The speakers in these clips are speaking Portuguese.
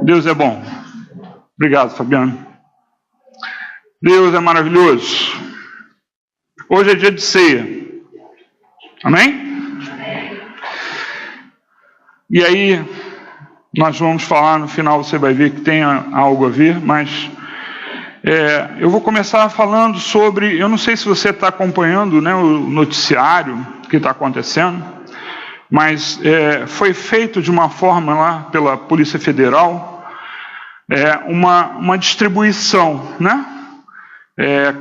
Deus é bom. Obrigado, Fabiano. Deus é maravilhoso. Hoje é dia de ceia. Amém? E aí, nós vamos falar, no final você vai ver que tem algo a ver, mas eu vou começar falando sobre, eu não sei se você está acompanhando, né, o noticiário que está acontecendo, mas foi feito de uma forma lá pela Polícia Federal, uma distribuição, né?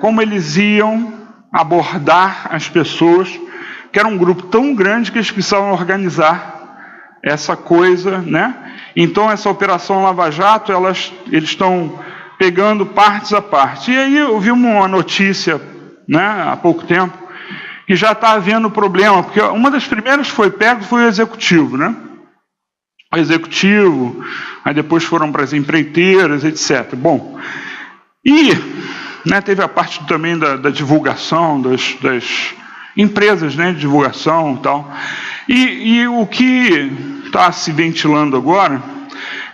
Como eles iam abordar as pessoas, que era um grupo tão grande que eles precisavam organizar essa coisa, né? Então essa Operação Lava Jato, eles estão pegando partes a parte. E aí eu vi uma notícia, né, há pouco tempo, que já está havendo problema, porque uma das primeiras que foi pego foi o executivo, né? O executivo, aí depois foram para as empreiteiras, etc. Bom, e né, teve a parte também da divulgação, das empresas, né, de divulgação e tal. E o que está se ventilando agora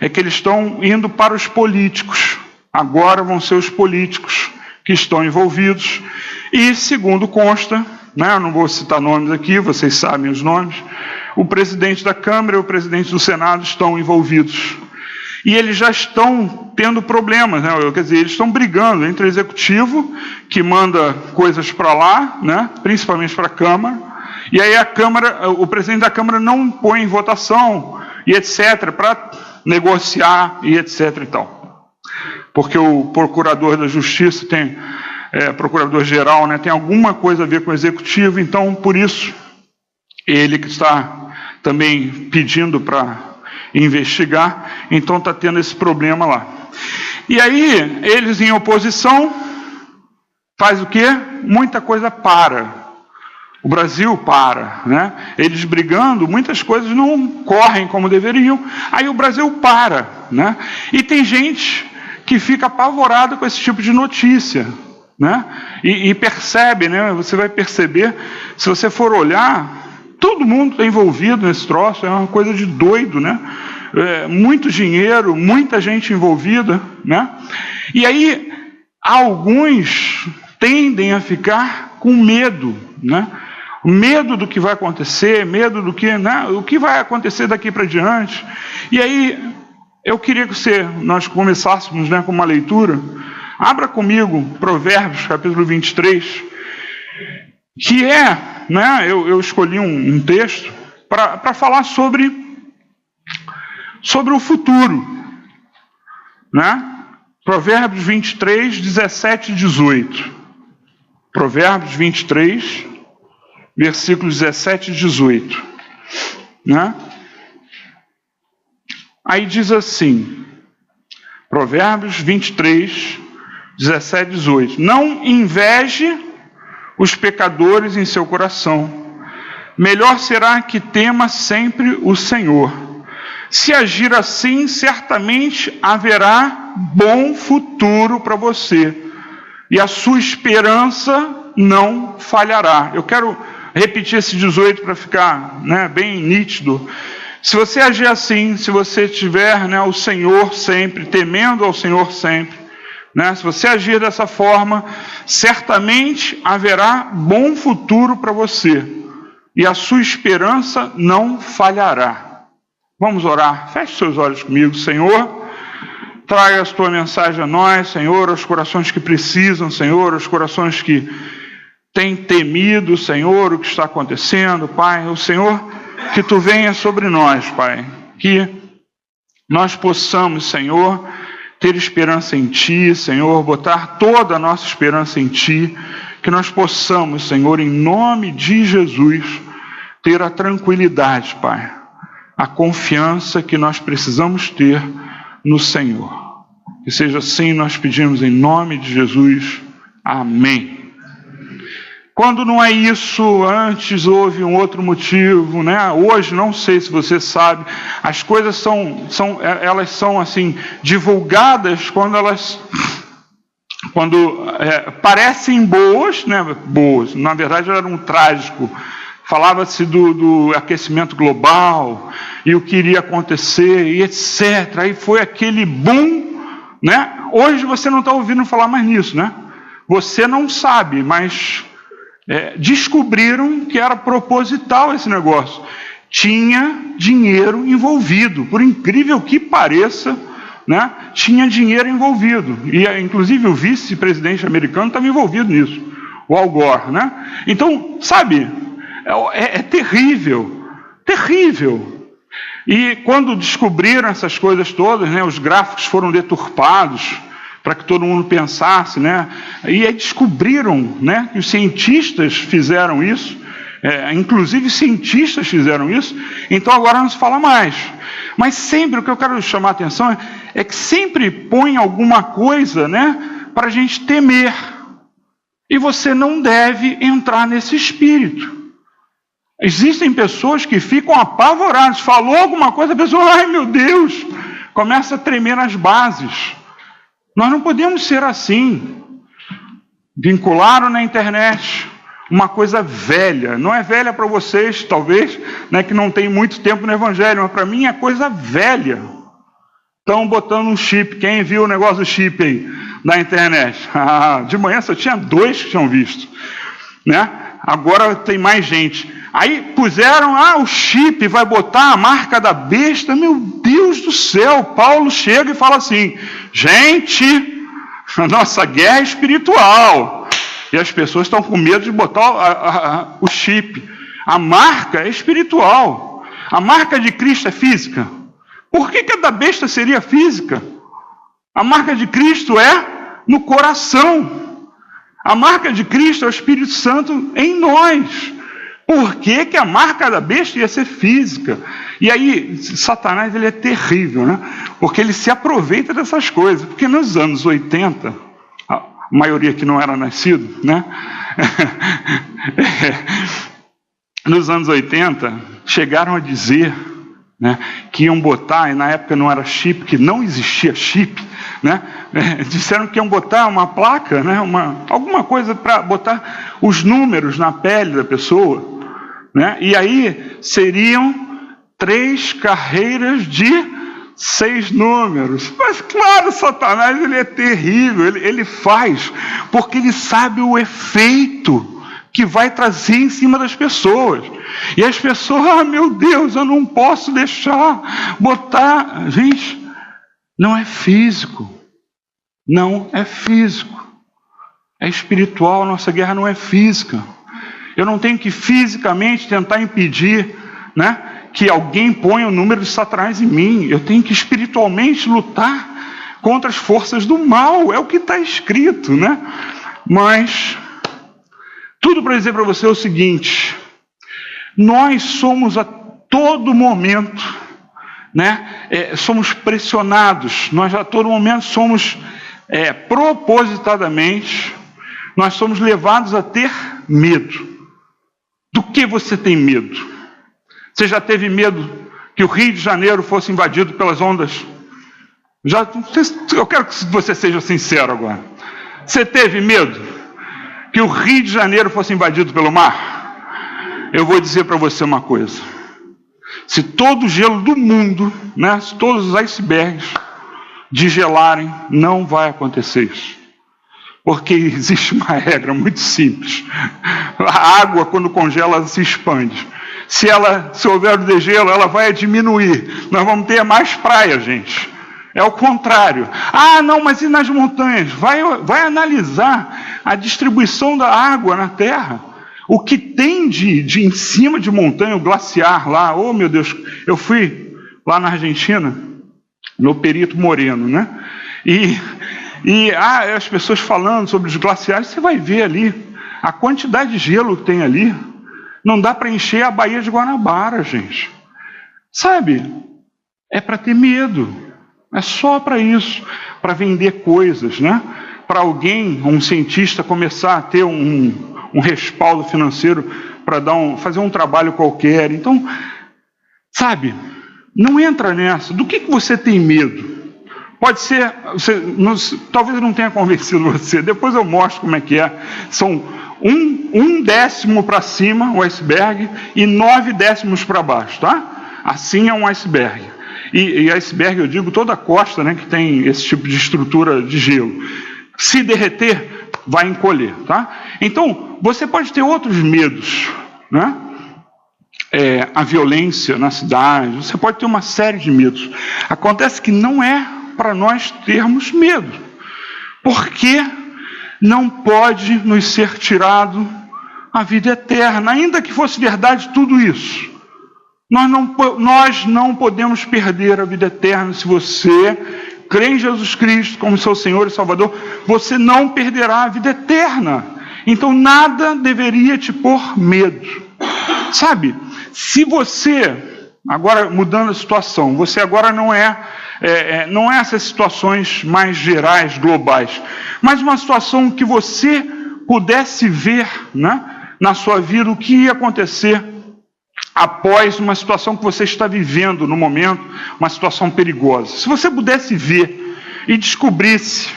é que eles estão indo para os políticos. Agora vão ser os políticos que estão envolvidos. E, segundo consta, né, eu não vou citar nomes aqui, vocês sabem os nomes, o presidente da Câmara e o presidente do Senado estão envolvidos. E eles já estão tendo problemas, né? Quer dizer, eles estão brigando entre o executivo, que manda coisas para lá, né, principalmente para a Câmara, e aí o presidente da Câmara não põe em votação, e etc., para negociar, e etc. e tal. Porque o procurador da Justiça procurador-geral, né, tem alguma coisa a ver com o executivo, então, por isso, ele que está também pedindo para investigar, então está tendo esse problema lá. E aí, eles em oposição, faz o quê? Muita coisa para. O Brasil para, né? Eles brigando, muitas coisas não correm como deveriam, aí o Brasil para, né? E tem gente que fica apavorada com esse tipo de notícia, né? E percebe, né? Você vai perceber, se você for olhar, todo mundo está envolvido nesse troço, é uma coisa de doido, né? Muito dinheiro, muita gente envolvida, né? E aí, alguns tendem a ficar com medo, né? Medo do que vai acontecer, medo do que, né? O que vai acontecer daqui para diante. E aí, eu queria que nós começássemos, né, com uma leitura. Abra comigo Provérbios, capítulo 23, que né, eu escolhi um texto para falar sobre o futuro, né? Provérbios 23, 17 e 18. Provérbios 23, versículos 17 e 18, né? Aí diz assim, Provérbios 23, 17 e 18. Não inveje os pecadores em seu coração. Melhor será que tema sempre o Senhor. Se agir assim, certamente haverá bom futuro para você. E a sua esperança não falhará. Eu quero repetir esse 18 para ficar, né, bem nítido. Se você agir assim, se você tiver, né, o Senhor sempre, temendo ao Senhor sempre, né, se você agir dessa forma, certamente haverá bom futuro para você. E a sua esperança não falhará. Vamos orar. Feche seus olhos comigo, Senhor. Traga a tua mensagem a nós, Senhor, aos corações que precisam, Senhor, aos corações que têm temido, Senhor, o que está acontecendo, Pai. O Senhor, que tu venha sobre nós, Pai. Que nós possamos, Senhor, ter esperança em Ti, Senhor, botar toda a nossa esperança em Ti. Que nós possamos, Senhor, em nome de Jesus, ter a tranquilidade, Pai, a confiança que nós precisamos ter no Senhor. Que seja assim, nós pedimos em nome de Jesus. Amém. Quando não é isso, antes houve um outro motivo, né? Hoje, não sei se você sabe, as coisas elas são assim, divulgadas quando parecem boas, né? Boas, na verdade era um trágico falava-se do aquecimento global e o que iria acontecer e etc. Aí foi aquele boom, né? Hoje você não está ouvindo falar mais nisso, né? Você não sabe, mas descobriram que era proposital esse negócio. Tinha dinheiro envolvido, por incrível que pareça, né? Tinha dinheiro envolvido. E inclusive o vice-presidente americano estava envolvido nisso, o Al Gore, né? Então, sabe, é terrível, terrível. E quando descobriram essas coisas todas, né, os gráficos foram deturpados para que todo mundo pensasse, né? E aí descobriram, né, que os cientistas fizeram isso, inclusive cientistas fizeram isso, então agora não se fala mais. Mas sempre, o que eu quero chamar a atenção é que sempre põe alguma coisa, né, para a gente temer. E você não deve entrar nesse espírito. Existem pessoas que ficam apavoradas. Falou alguma coisa, a pessoa, ai meu Deus, começa a tremer nas bases. Nós não podemos ser assim. Vincularam na internet uma coisa velha. Não é velha para vocês, talvez, né, que não tem muito tempo no Evangelho, mas para mim é coisa velha. Estão botando um chip. Quem viu o negócio do chip aí na internet? De manhã só tinha 2 que tinham visto, né? Agora tem mais gente. Aí puseram, o chip vai botar a marca da besta. Meu Deus do céu, Paulo chega e fala assim, gente, a nossa guerra é espiritual. E as pessoas estão com medo de botar o chip. A marca é espiritual. A marca de Cristo é física. Por que a da besta seria física? A marca de Cristo é no coração. A marca de Cristo é o Espírito Santo em nós. Por que a marca da besta ia ser física? E aí, Satanás, ele é terrível, né? Porque ele se aproveita dessas coisas. Porque nos anos 80, a maioria que não era nascido, né? Nos anos 80, chegaram a dizer, né, que iam botar, e na época não era chip, que não existia chip, né? Disseram que iam botar uma placa, né, alguma coisa para botar os números na pele da pessoa, né? E aí seriam 3 carreiras de 6 números. Mas claro, Satanás, ele é terrível, ele faz, porque ele sabe o efeito que vai trazer em cima das pessoas. E as pessoas, meu Deus, eu não posso deixar botar. Gente, não é físico. Não é físico. É espiritual, a nossa guerra não é física. Eu não tenho que fisicamente tentar impedir, né, que alguém ponha o número de Satanás em mim. Eu tenho que espiritualmente lutar contra as forças do mal. É o que está escrito, né? Mas tudo para dizer para você é o seguinte: nós somos a todo momento, né, somos pressionados, nós a todo momento somos, propositadamente, nós somos levados a ter medo. Do que você tem medo? Você já teve medo que o Rio de Janeiro fosse invadido pelas ondas? Eu quero que você seja sincero agora. Você teve medo que o Rio de Janeiro fosse invadido pelo mar? Eu vou dizer para você uma coisa: se todo o gelo do mundo, né, se todos os icebergs degelarem, não vai acontecer isso. Porque existe uma regra muito simples: a água, quando congela, ela se expande. Se houver o degelo, ela vai diminuir. Nós vamos ter mais praia, gente. É o contrário. Não, mas e nas montanhas? Vai analisar a distribuição da água na Terra. O que tem de em cima de montanha, o glaciar lá. Oh, meu Deus, eu fui lá na Argentina, no Perito Moreno, né? E as pessoas falando sobre os glaciares, você vai ver ali a quantidade de gelo que tem ali. Não dá para encher a Baía de Guanabara, gente. Sabe? É para ter medo. É só para isso, para vender coisas, né? Para alguém, um cientista, começar a ter um respaldo financeiro para fazer um trabalho qualquer. Então, sabe? Não entra nessa. Do que você tem medo? Pode ser, talvez eu não tenha convencido você, depois eu mostro como é que é. São um décimo para cima, o iceberg, e 9 décimos para baixo, tá? Assim é um iceberg. E iceberg, eu digo, toda a costa, né, que tem esse tipo de estrutura de gelo. Se derreter, vai encolher, tá? Então, você pode ter outros medos, né? A violência na cidade, você pode ter uma série de medos. Acontece que não é para nós termos medo, porque não pode nos ser tirado a vida eterna, ainda que fosse verdade tudo isso. Nós não podemos perder a vida eterna. Se você crê em Jesus Cristo como seu Senhor e Salvador, você não perderá a vida eterna. Então nada deveria te pôr medo. Sabe, se você, agora mudando a situação, você agora não é essas situações mais gerais, globais, mas uma situação que você pudesse ver, né, na sua vida o que ia acontecer após uma situação que você está vivendo no momento, uma situação perigosa. Se você pudesse ver e descobrisse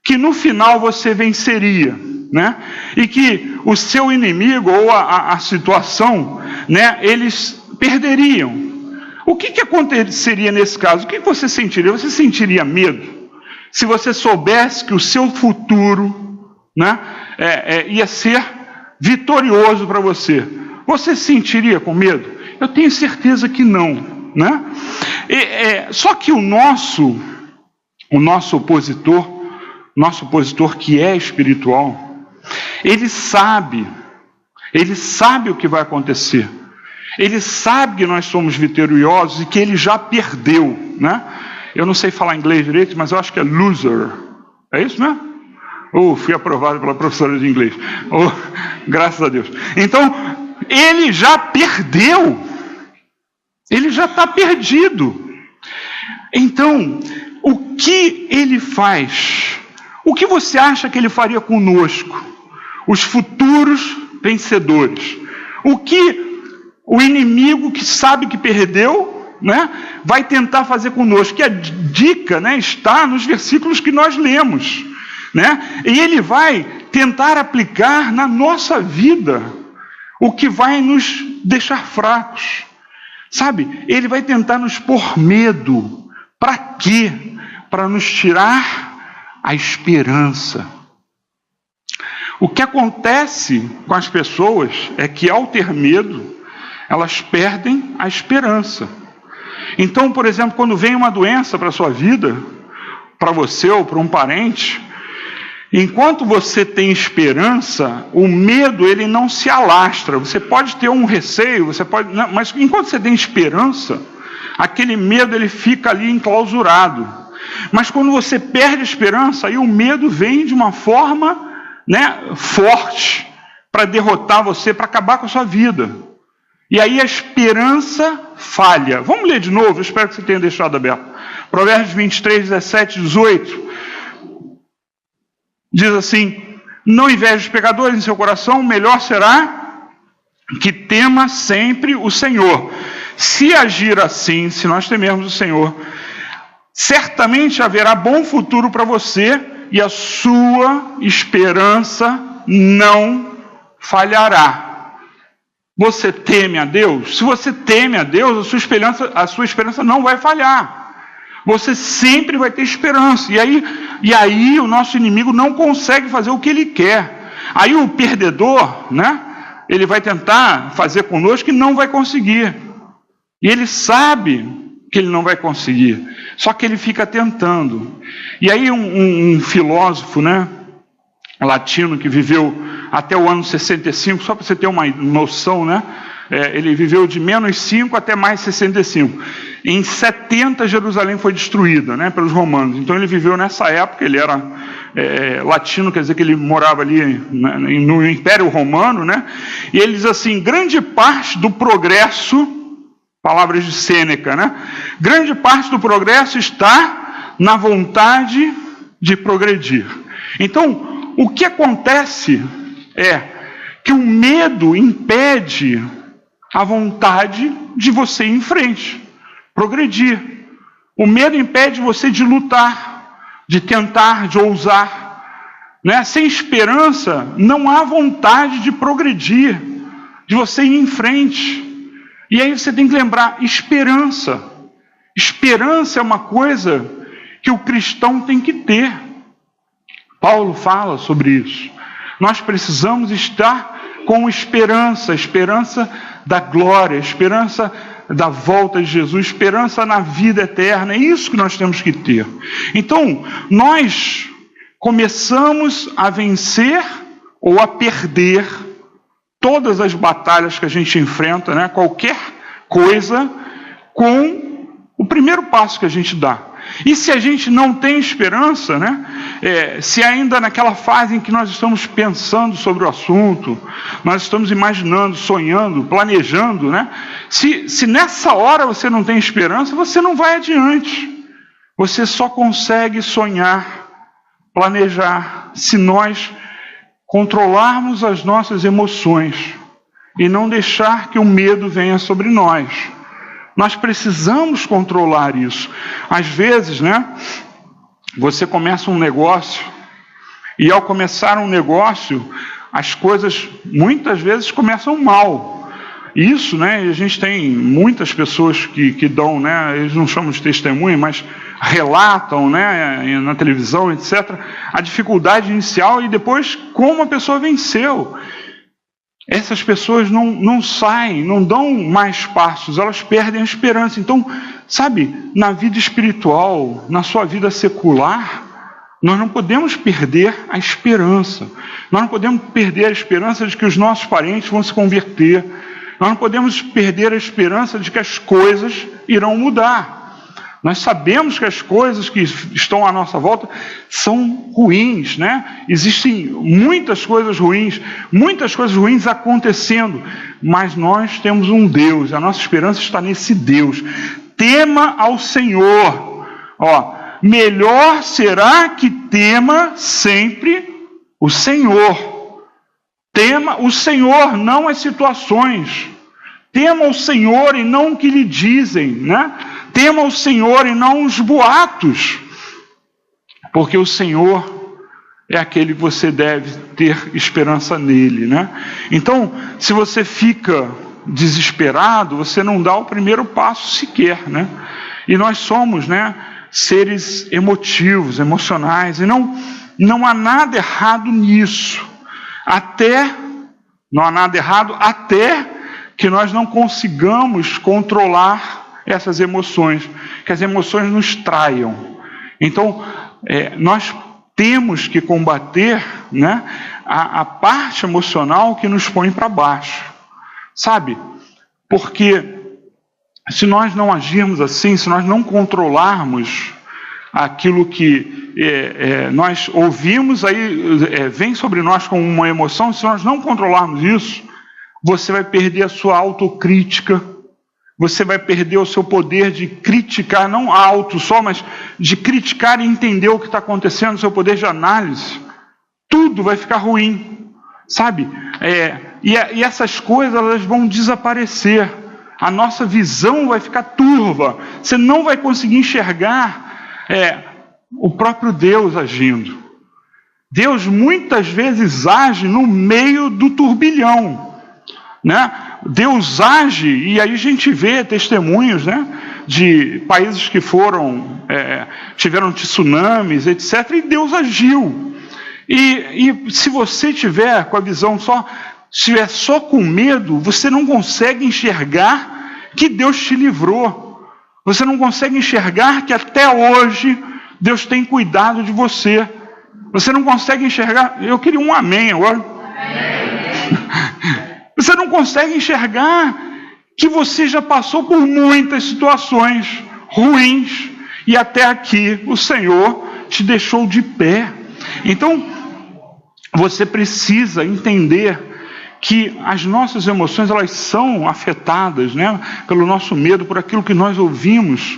que no final você venceria, né, e que o seu inimigo ou a situação, né, eles perderiam, o que aconteceria nesse caso? O que você sentiria? Você sentiria medo? Se você soubesse que o seu futuro, né, ia ser vitorioso para você, você se sentiria com medo? Eu tenho certeza que não, né? Só que o nosso opositor que é espiritual, ele sabe o que vai acontecer. Ele sabe que nós somos vitoriosos e que ele já perdeu, né? Eu não sei falar inglês direito, mas eu acho que é loser. É isso, né? Fui aprovado pela professora de inglês. Graças a Deus. Então, ele já perdeu. Ele já está perdido. Então, o que ele faz? O que você acha que ele faria conosco? Os futuros vencedores. O que o inimigo que sabe que perdeu, né, vai tentar fazer conosco? Que a dica, né, está nos versículos que nós lemos, né? E ele vai tentar aplicar na nossa vida o que vai nos deixar fracos. Sabe? Ele vai tentar nos pôr medo. Para quê? Para nos tirar a esperança. O que acontece com as pessoas é que, ao ter medo, elas perdem a esperança. Então, por exemplo, quando vem uma doença para a sua vida, para você ou para um parente, enquanto você tem esperança, o medo ele não se alastra. Você pode ter um receio, mas enquanto você tem esperança, aquele medo ele fica ali enclausurado. Mas quando você perde a esperança, aí o medo vem de uma forma, né, forte para derrotar você, para acabar com a sua vida. E aí a esperança falha. Vamos ler de novo, eu espero que você tenha deixado aberto. Provérbios 23, 17, 18. Diz assim: não inveje os pecadores em seu coração, melhor será que tema sempre o Senhor. Se agir assim, se nós temermos o Senhor, certamente haverá bom futuro para você e a sua esperança não falhará. Você teme a Deus? Se você teme a Deus, a sua esperança não vai falhar. Você sempre vai ter esperança. E aí o nosso inimigo não consegue fazer o que ele quer. Aí o perdedor, né, ele vai tentar fazer conosco e não vai conseguir. E ele sabe que ele não vai conseguir. Só que ele fica tentando. E aí um filósofo, né, latino que viveu até o ano 65, só para você ter uma noção, né? Ele viveu de -5 até mais 65. Em 70, Jerusalém foi destruída, né, pelos romanos. Então ele viveu nessa época, ele era latino, quer dizer que ele morava ali no Império Romano, né? E ele diz assim: grande parte do progresso, palavras de Sêneca, né? Grande parte do progresso está na vontade de progredir. Então, o que acontece é que o medo impede a vontade de você ir em frente, progredir. O medo impede você de lutar, de tentar, de ousar. né? Sem esperança, não há vontade de progredir, de você ir em frente. E aí você tem que lembrar, esperança. Esperança é uma coisa que o cristão tem que ter. Paulo fala sobre isso. Nós precisamos estar com esperança, esperança da glória, esperança da volta de Jesus, esperança na vida eterna. É isso que nós temos que ter. Então, nós começamos a vencer ou a perder todas as batalhas que a gente enfrenta, né? Qualquer coisa, com o primeiro passo que a gente dá. E se a gente não tem esperança, né? Se ainda naquela fase em que nós estamos pensando sobre o assunto, nós estamos imaginando, sonhando, planejando, né? Se nessa hora você não tem esperança, você não vai adiante. Você só consegue sonhar, planejar, se nós controlarmos as nossas emoções e não deixar que o medo venha sobre nós. Nós precisamos controlar isso. Às vezes, né, você começa um negócio e ao começar um negócio, as coisas muitas vezes começam mal. Isso, né, a gente tem muitas pessoas que dão, né, eles não chamam de testemunha, mas relatam, né, na televisão, etc., a dificuldade inicial e depois como a pessoa venceu. Essas pessoas não saem, não dão mais passos, elas perdem a esperança. Então, sabe, na vida espiritual, na sua vida secular, nós não podemos perder a esperança. Nós não podemos perder a esperança de que os nossos parentes vão se converter. Nós não podemos perder a esperança de que as coisas irão mudar. Nós sabemos que as coisas que estão à nossa volta são ruins, né? Existem muitas coisas ruins acontecendo, mas nós temos um Deus, a nossa esperança está nesse Deus. Tema ao Senhor. Melhor será que tema sempre o Senhor. Tema o Senhor, não as situações. Tema o Senhor e não o que lhe dizem, né? Tema o Senhor e não os boatos, porque o Senhor é aquele que você deve ter esperança nele, né? Então, se você fica desesperado, você não dá o primeiro passo sequer, né? E nós somos, né, seres emotivos, emocionais, e não há nada errado nisso, não há nada errado até que nós não consigamos controlar essas emoções, que as emoções nos traiam. Então, nós temos que combater, né, a parte emocional que nos põe para baixo, sabe? Porque se nós não agirmos assim, se nós não controlarmos aquilo que nós ouvimos, aí vem sobre nós como uma emoção, se nós não controlarmos isso, você vai perder a sua autocrítica, você vai perder o seu poder de criticar, não auto só, mas de criticar e entender o que está acontecendo, o seu poder de análise. Tudo vai ficar ruim, sabe? E essas coisas, elas vão desaparecer. A nossa visão vai ficar turva. Você não vai conseguir enxergar o próprio Deus agindo. Deus muitas vezes age no meio do turbilhão, né? Deus age, e aí a gente vê testemunhos, né, de países que tiveram tsunamis, etc., e Deus agiu. E se você tiver com a visão estiver só com medo, você não consegue enxergar que Deus te livrou. Você não consegue enxergar que até hoje Deus tem cuidado de você. Você não consegue enxergar. Eu queria um amém agora. Você não consegue enxergar que você já passou por muitas situações ruins e até aqui o Senhor te deixou de pé. Então, você precisa entender que as nossas emoções, elas são afetadas, né, pelo nosso medo, por aquilo que nós ouvimos.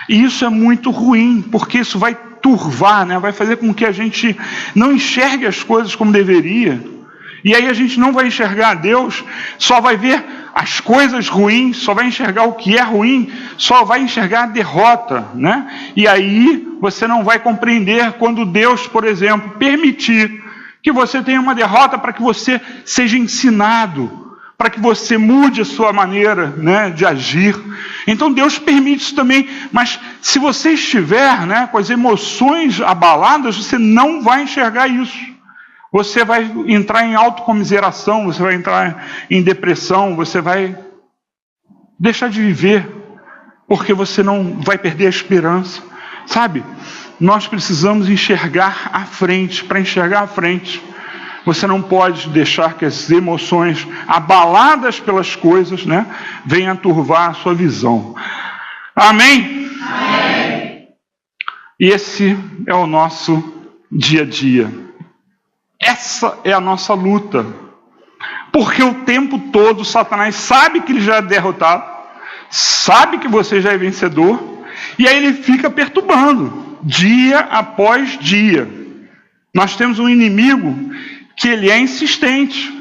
E isso é muito ruim, porque isso vai turvar, né, vai fazer com que a gente não enxergue as coisas como deveria. E aí a gente não vai enxergar Deus, só vai ver as coisas ruins, só vai enxergar o que é ruim, só vai enxergar a derrota, né? E aí você não vai compreender quando Deus, por exemplo, permitir que você tenha uma derrota para que você seja ensinado, para que você mude a sua maneira, né, de agir. Então Deus permite isso também, mas se você estiver, né, com as emoções abaladas, você não vai enxergar isso. Você vai entrar em autocomiseração, você vai entrar em depressão, você vai deixar de viver, porque você não vai perder a esperança. Sabe, nós precisamos enxergar à frente. Para enxergar à frente, você não pode deixar que as emoções abaladas pelas coisas, né, venham turvar a sua visão. Amém? Amém. E esse é o nosso dia a dia. Essa é a nossa luta. Porque o tempo todo Satanás sabe que ele já é derrotado, sabe que você já é vencedor, e aí ele fica perturbando, dia após dia. Nós temos um inimigo que ele é insistente,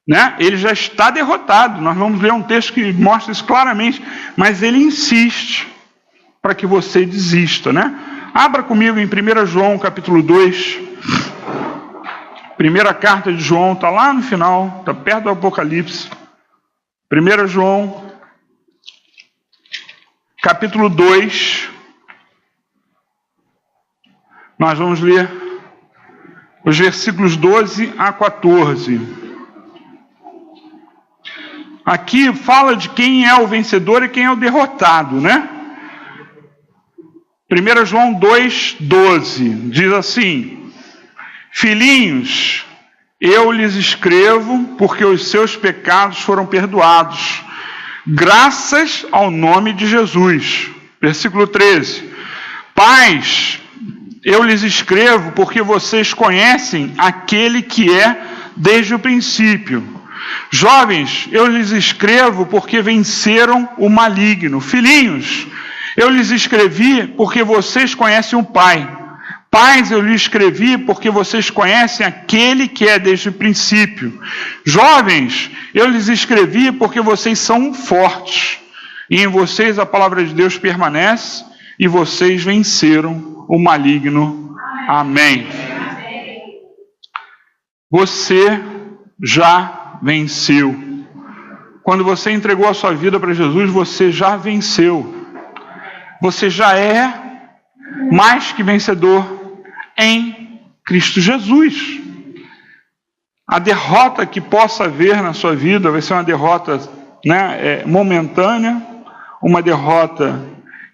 né? Ele já está derrotado. Nós vamos ler um texto que mostra isso claramente, mas ele insiste para que você desista, né? Abra comigo em 1 João capítulo 2. Primeira carta de João, está lá no final, está perto do Apocalipse. 1 João, capítulo 2. Nós vamos ler os versículos 12 a 14. Aqui fala de quem é o vencedor e quem é o derrotado, né? 1 João 2, 12, diz assim: Filhinhos, eu lhes escrevo porque os seus pecados foram perdoados, graças ao nome de Jesus. Versículo 13. Pais, eu lhes escrevo porque vocês conhecem aquele que é desde o princípio. Jovens, eu lhes escrevo porque venceram o maligno. Filhinhos, eu lhes escrevi porque vocês conhecem o Pai. Pais, eu lhes escrevi porque vocês conhecem aquele que é desde o princípio. Jovens, eu lhes escrevi porque vocês são fortes, e em vocês a palavra de Deus permanece, e vocês venceram o maligno. Amém. Você já venceu. Quando você entregou a sua vida para Jesus, você já venceu. Você já é mais que vencedor em Cristo Jesus. A derrota que possa haver na sua vida vai ser uma derrota, né, momentânea, uma derrota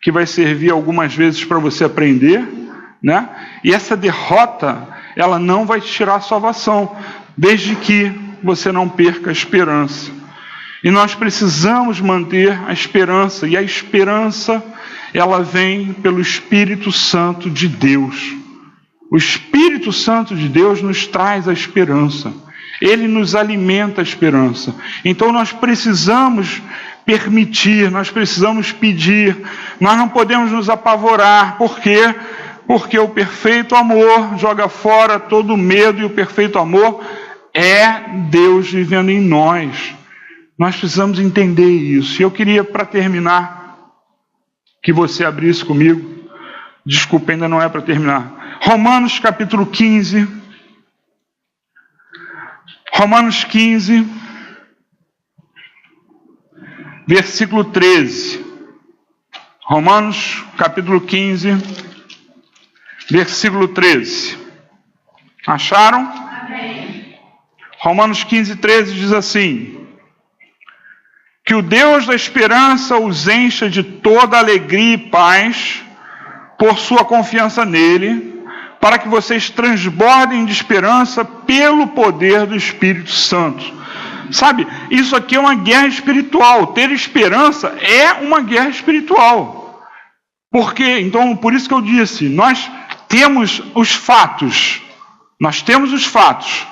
que vai servir algumas vezes para você aprender, né? E essa derrota, ela não vai te tirar a salvação, desde que você não perca a esperança. E nós precisamos manter a esperança, e a esperança, ela vem pelo Espírito Santo de Deus. O Espírito Santo de Deus nos traz a esperança. Ele nos alimenta a esperança. Então nós precisamos permitir, nós precisamos pedir. Nós não podemos nos apavorar. Por quê? Porque o perfeito amor joga fora todo medo, e o perfeito amor é Deus vivendo em nós. Nós precisamos entender isso. E eu queria, para terminar, que você abrisse comigo. Desculpa, ainda não é para terminar. Romanos capítulo 15. Romanos 15, versículo 13. Romanos capítulo 15, versículo 13. Acharam? Amém. Romanos 15, 13 diz assim: que o Deus da esperança os encha de toda alegria e paz por sua confiança nele, para que vocês transbordem de esperança pelo poder do Espírito Santo. Sabe, isso aqui é uma guerra espiritual. Ter esperança é uma guerra espiritual. Por quê? Então, por isso que eu disse, nós temos os fatos. Nós temos os fatos.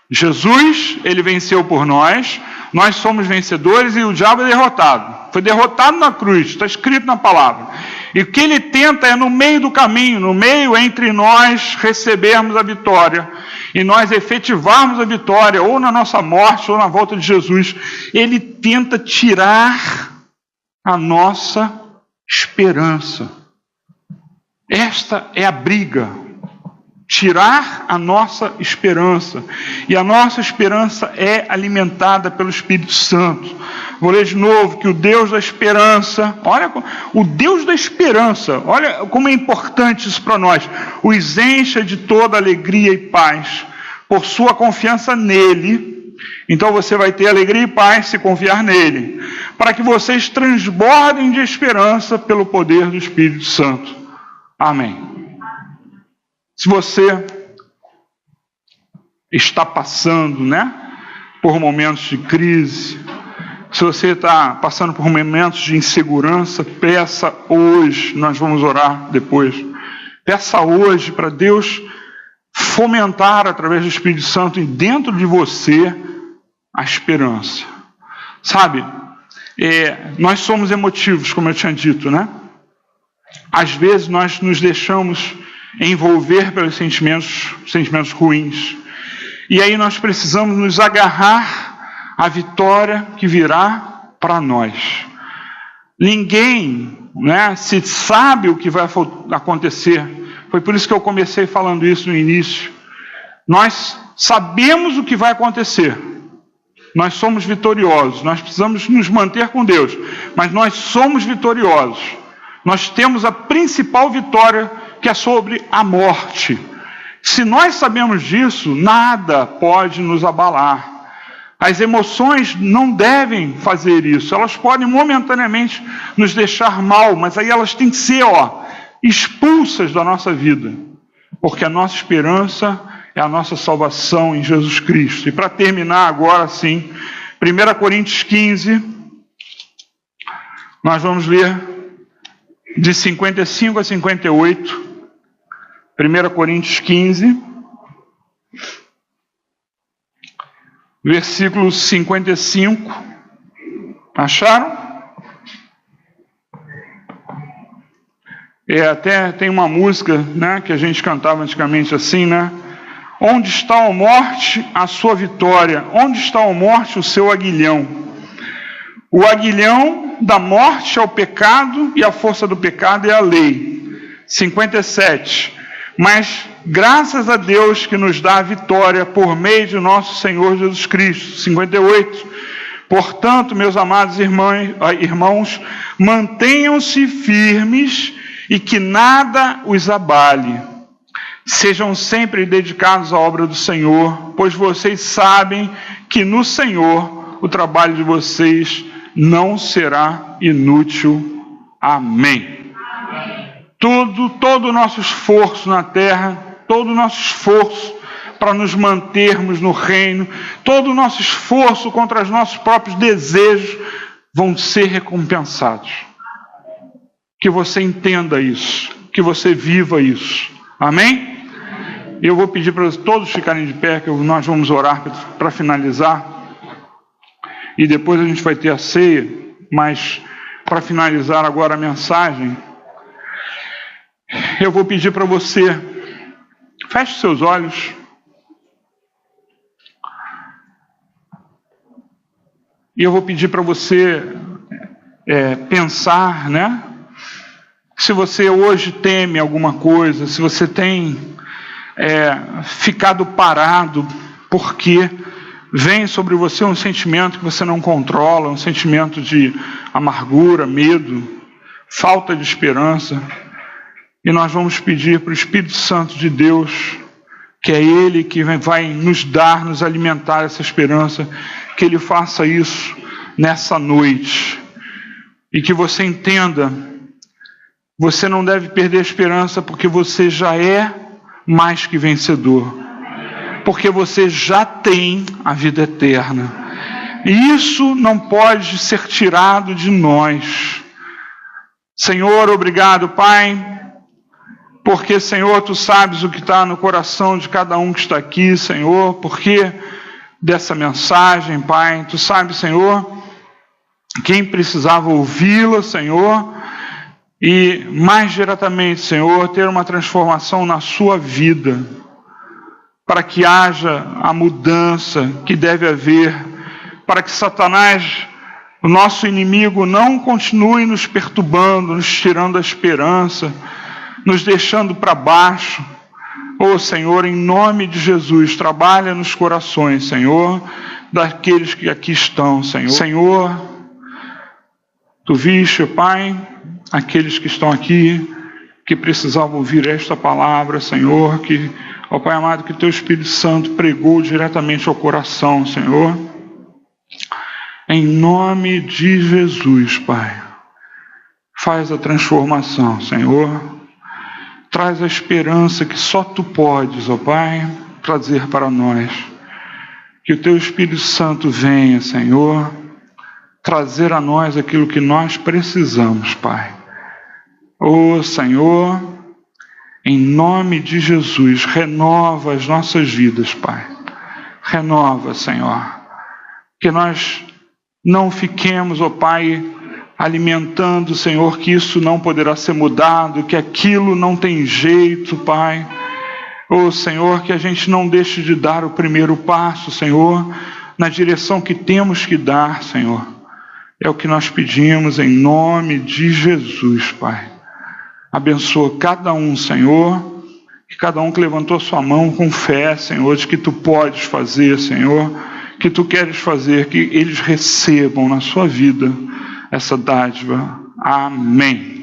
Jesus, ele venceu por nós. Nós somos vencedores e o diabo é derrotado. Foi derrotado na cruz, está escrito na palavra. E o que ele tenta é no meio do caminho, no meio entre nós recebermos a vitória e nós efetivarmos a vitória, ou na nossa morte, ou na volta de Jesus. Ele tenta tirar a nossa esperança. Esta é a briga. tirar a nossa esperança. E a nossa esperança é alimentada pelo Espírito Santo. Vou ler de novo, que o Deus da esperança, olha, o Deus da esperança, olha como é importante isso para nós, os encha de toda alegria e paz, por sua confiança nele. Então você vai ter alegria e paz se confiar nele, para que vocês transbordem de esperança pelo poder do Espírito Santo. Amém. Se você está passando, por momentos de crise, se você está passando por momentos de insegurança, peça hoje, nós vamos orar depois, peça hoje para Deus fomentar através do Espírito Santo e dentro de você a esperança. Sabe, nós somos emotivos, como eu tinha dito, Às vezes nós nos deixamos envolver pelos sentimentos ruins. E aí nós precisamos nos agarrar à vitória que virá para nós. Ninguém, se sabe o que vai acontecer. Foi por isso que eu comecei falando isso no início. Nós sabemos o que vai acontecer. Nós somos vitoriosos. Nós precisamos nos manter com Deus. Mas nós somos vitoriosos. Nós temos a principal vitória, que é sobre a morte. Se nós sabemos disso, nada pode nos abalar. As emoções não devem fazer isso. Elas podem momentaneamente nos deixar mal, mas aí elas têm que ser expulsas da nossa vida. Porque a nossa esperança é a nossa salvação em Jesus Cristo. E para terminar agora sim, 1 Coríntios 15, nós vamos ler de 55 a 58. 1 Coríntios 15, versículo 55. Acharam? Até tem uma música, que a gente cantava antigamente assim, Onde está a morte, a sua vitória? Onde está a morte, o seu aguilhão? O aguilhão da morte é o pecado, e a força do pecado é a lei. 57. Mas graças a Deus que nos dá a vitória por meio de nosso Senhor Jesus Cristo. 58. Portanto, meus amados irmãos, mantenham-se firmes e que nada os abale. Sejam sempre dedicados à obra do Senhor, pois vocês sabem que no Senhor o trabalho de vocês não será inútil. Amém. Todo o nosso esforço na terra, todo o nosso esforço para nos mantermos no reino, todo o nosso esforço contra os nossos próprios desejos vão ser recompensados. Que você entenda isso, que você viva isso. Amém? Eu vou pedir para todos ficarem de pé, que nós vamos orar para finalizar. E depois a gente vai ter a ceia, mas para finalizar agora a mensagem, eu vou pedir para você, feche seus olhos. E eu vou pedir para você pensar, Se você hoje teme alguma coisa, se você tem ficado parado, porque vem sobre você um sentimento que você não controla, um sentimento de amargura, medo, falta de esperança. E nós vamos pedir para o Espírito Santo de Deus, que é Ele que vai nos alimentar essa esperança, que Ele faça isso nessa noite. E que você entenda, você não deve perder a esperança, porque você já é mais que vencedor. Porque você já tem a vida eterna. E isso não pode ser tirado de nós. Senhor, obrigado, Pai. Porque, Senhor, Tu sabes o que está no coração de cada um que está aqui, Senhor, porque dessa mensagem, Pai. Tu sabes, Senhor, quem precisava ouvi-la, Senhor, e mais diretamente, Senhor, ter uma transformação na sua vida, para que haja a mudança que deve haver, para que Satanás, o nosso inimigo, não continue nos perturbando, nos tirando a esperança, nos deixando para baixo, Ô Senhor, em nome de Jesus, trabalha nos corações, Senhor, daqueles que aqui estão, Senhor. Senhor, Tu viste, Pai, aqueles que estão aqui, que precisavam ouvir esta palavra, Senhor, que, ó Pai amado, que Teu Espírito Santo pregou diretamente ao coração, Senhor. Em nome de Jesus, Pai, faz a transformação, Senhor. Traz a esperança que só Tu podes, ó Pai, trazer para nós. Que o Teu Espírito Santo venha, Senhor, trazer a nós aquilo que nós precisamos, Pai. Ó Senhor, em nome de Jesus, renova as nossas vidas, Pai. Renova, Senhor. Que nós não fiquemos, ó Pai, alimentando, Senhor, que isso não poderá ser mudado, que aquilo não tem jeito, Pai. Ô Senhor, que a gente não deixe de dar o primeiro passo, Senhor, na direção que temos que dar, Senhor. É o que nós pedimos em nome de Jesus, Pai. Abençoa cada um, Senhor, que cada um que levantou sua mão com fé, Senhor, de que Tu podes fazer, Senhor, que Tu queres fazer, que eles recebam na sua vida essa dádiva. Amém.